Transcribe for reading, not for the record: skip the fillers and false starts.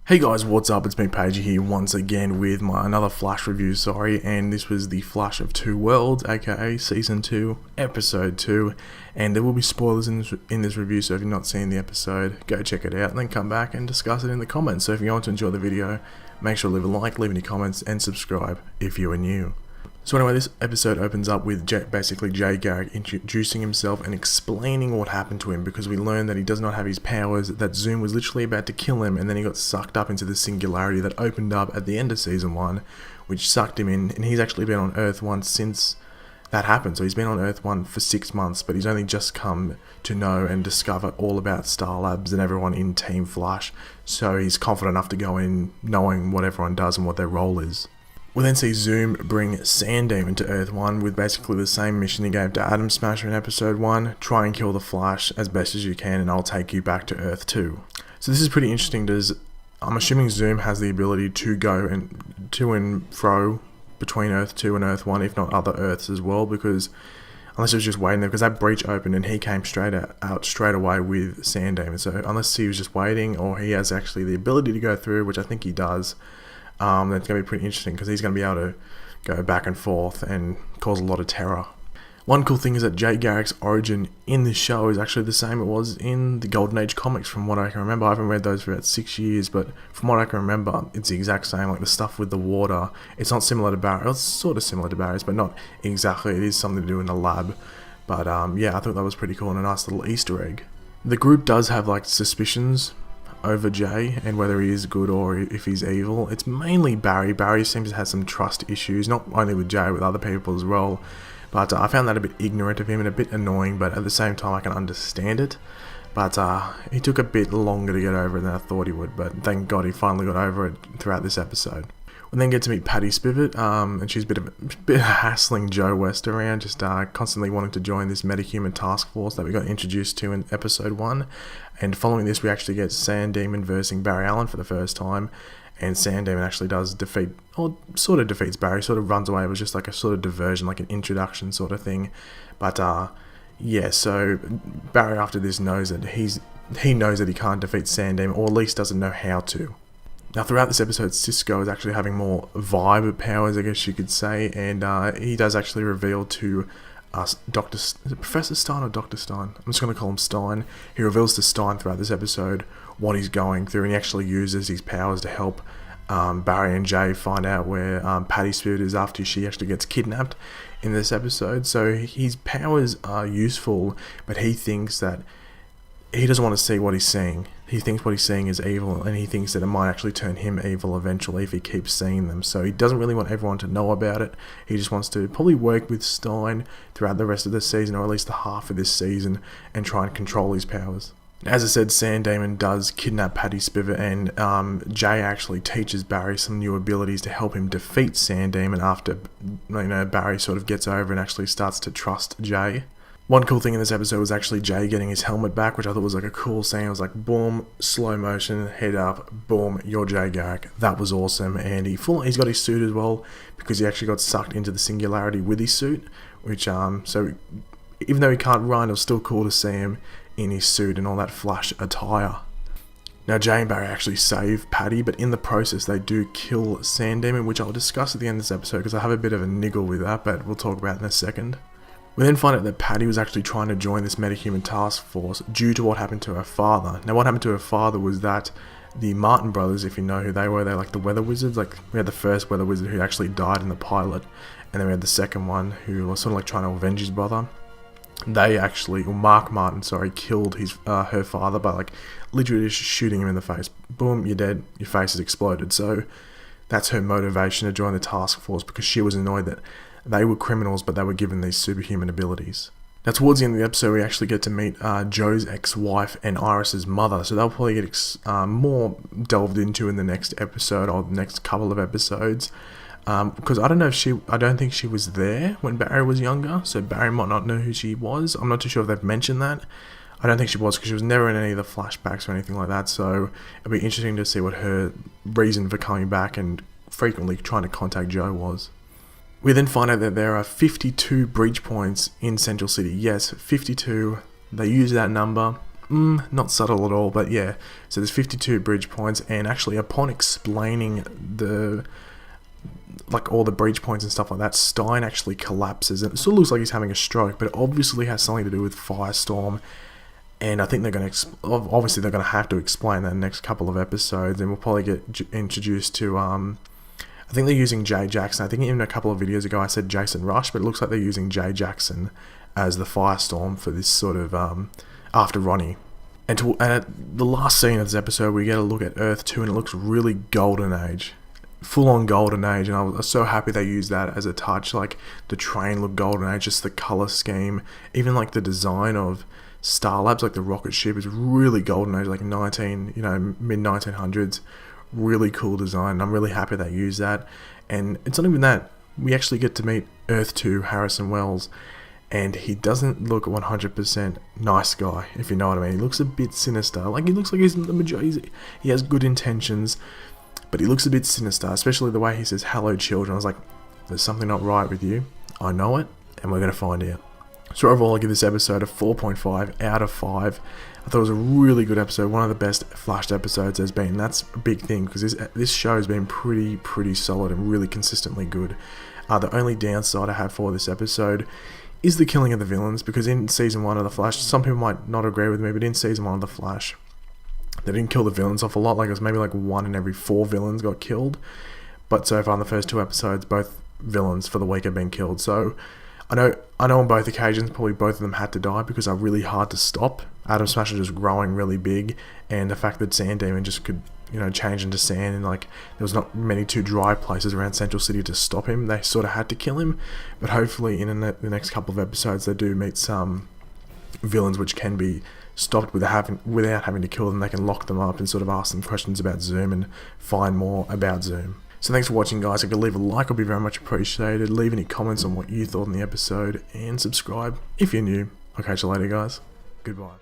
Hey guys, what's up? It's me, Pagey here once again with another Flash review, and this was the Flash of Two Worlds, aka Season 2, Episode 2, and there will be spoilers in this review, so if you've not seen the episode, go check it out, and then come back and discuss it in the comments. So if you want to enjoy the video, make sure to leave a like, leave any comments, and subscribe if you are new. So anyway, this episode opens up with basically Jay Garrick introducing himself and explaining what happened to him, because we learn that he does not have his powers, that Zoom was literally about to kill him, and then he got sucked up into the singularity that opened up at the end of Season 1, which sucked him in, and he's actually been on Earth 1 since that happened. So he's been on Earth 1 for 6 months, but he's only just come to know and discover all about Star Labs and everyone in Team Flash, so he's confident enough to go in knowing what everyone does and what their role is. We then see Zoom bring Sandemon to Earth 1 with basically the same mission he gave to Atom Smasher in Episode 1, try and kill the Flash as best as you can and I'll take you back to Earth 2. So this is pretty interesting, because I'm assuming Zoom has the ability to go and to and fro between Earth 2 and Earth 1, if not other Earths as well, because unless he was just waiting there, because that breach opened and he came straight away with Sandemon. So unless he was just waiting, or he has actually the ability to go through, which I think he does, that's going to be pretty interesting, because he's going to be able to go back and forth and cause a lot of terror. One cool thing is that Jay Garrick's origin in this show is actually the same it was in the Golden Age comics, from what I can remember. I haven't read those for about 6 years, but from what I can remember, it's the exact same. Like the stuff with the water, it's not similar to Barry. It's sort of similar to Barry's, but not exactly. It is something to do in the lab. But yeah, I thought that was pretty cool and a nice little Easter egg. The group does have like suspicions over Jay and whether he is good or if he's evil. It's mainly Barry. Barry seems to have some trust issues, not only with Jay, with other people as well. But I found that a bit ignorant of him and a bit annoying, but at the same time I can understand it. But he took a bit longer to get over it than I thought he would, but thank God he finally got over it throughout this episode. We then get to meet Patty Spivot, and she's a bit hassling Joe West around, just constantly wanting to join this metahuman task force that we got introduced to in Episode 1. And following this, we actually get Sandemon versing Barry Allen for the first time, and Sandemon actually does defeat, or sort of defeats Barry, sort of runs away. It was just like a sort of diversion, like an introduction sort of thing. But yeah, so Barry after this knows that he knows that he can't defeat Sandemon, or at least doesn't know how to. Now, throughout this episode, Cisco is actually having more vibe powers, I guess you could say, and he does actually reveal to us, is it Professor Stein or Dr. Stein? I'm just going to call him Stein. He reveals to Stein throughout this episode what he's going through, and he actually uses his powers to help Barry and Jay find out where Patty Spivot is after she actually gets kidnapped in this episode. So his powers are useful, but he thinks that he doesn't want to see what he's seeing. He thinks what he's seeing is evil, and he thinks that it might actually turn him evil eventually if he keeps seeing them. So he doesn't really want everyone to know about it. He just wants to probably work with Stein throughout the rest of the season, or at least the half of this season, and try and control his powers. As I said, Sandemon does kidnap Patty Spivot, and Jay actually teaches Barry some new abilities to help him defeat Sandemon after Barry sort of gets over and actually starts to trust Jay. One cool thing in this episode was actually Jay getting his helmet back, which I thought was like a cool scene. It was like, boom, slow motion, head up, boom, you're Jay Garrick. That was awesome. And he's got his suit as well, because he actually got sucked into the singularity with his suit, which, so even though he can't run, it was still cool to see him in his suit and all that Flash attire. Now, Jay and Barry actually save Patty, but in the process, they do kill Sandemon, which I'll discuss at the end of this episode, because I have a bit of a niggle with that, but we'll talk about it in a second. We then find out that Patty was actually trying to join this metahuman task force due to what happened to her father. Now, what happened to her father was that the Martin brothers, if you know who they were, they're like the weather wizards. Like, we had the first weather wizard who actually died in the pilot, and then we had the second one who was sort of like trying to avenge his brother. They actually, or Mark Martin, sorry, killed her father by like literally just shooting him in the face. Boom, you're dead, your face has exploded. So that's her motivation to join the task force, because she was annoyed that they were criminals, but they were given these superhuman abilities. Now, towards the end of the episode, we actually get to meet Joe's ex-wife and Iris's mother, so they'll probably get more delved into in the next episode, or the next couple of episodes, because I don't think she was there when Barry was younger, so Barry might not know who she was. I'm not too sure if they've mentioned that. I don't think she was, because she was never in any of the flashbacks or anything like that, so it'll be interesting to see what her reason for coming back and frequently trying to contact Joe was. We then find out that there are 52 breach points in Central City. Yes, 52. They use that number not subtle at all, but yeah. So there's 52 bridge points, and actually upon explaining all the breach points and stuff like that, Stein actually collapses, and it still looks like he's having a stroke, but it obviously has something to do with Firestorm. And I think they're going to obviously they're going to have to explain that in the next couple of episodes, and we'll probably get introduced to I think they're using Jay Jackson. I think even a couple of videos ago I said Jason Rush, but it looks like they're using Jay Jackson as the Firestorm for this sort of after Ronnie. And at the last scene of this episode, we get a look at Earth 2, and it looks really Golden Age. Full-on Golden Age, and I was so happy they used that as a touch. Like, the train looked Golden Age, just the colour scheme, even like the design of Star Labs, like the rocket ship, is really Golden Age, like mid-1900s. Really cool design, and I'm really happy they used that. And it's not even that, we actually get to meet Earth 2 Harrison Wells, and he doesn't look 100% nice guy, if you know what I mean. He looks a bit sinister. Like, he looks like he has good intentions, but he looks a bit sinister, especially the way he says, "Hello, children." I was like, there's something not right with you. I know it, and we're going to find out. So overall, I give this episode a 4.5 out of 5. I thought it was a really good episode, one of the best Flash episodes there's been. That's a big thing, because this show has been pretty solid and really consistently good. The only downside I have for this episode is the killing of the villains, because in Season 1 of The Flash, some people might not agree with me, but in Season 1 of The Flash, they didn't kill the villains off a lot. Like, it was maybe like 1 in every 4 villains got killed. But so far in the first 2 episodes, both villains for the week have been killed. So I know on both occasions, probably both of them had to die because they're really hard to stop. Atom Smasher just growing really big, and the fact that Sand Demon just could, change into sand, and like there was not many too dry places around Central City to stop him. They sort of had to kill him. But hopefully in the next couple of episodes, they do meet some villains which can be stopped without having to kill them. They can lock them up and sort of ask them questions about Zoom and find more about Zoom. So thanks for watching, guys. If you could leave a like, it'll be very much appreciated. Leave any comments on what you thought in the episode, and subscribe if you're new. I'll catch you later, guys. Goodbye.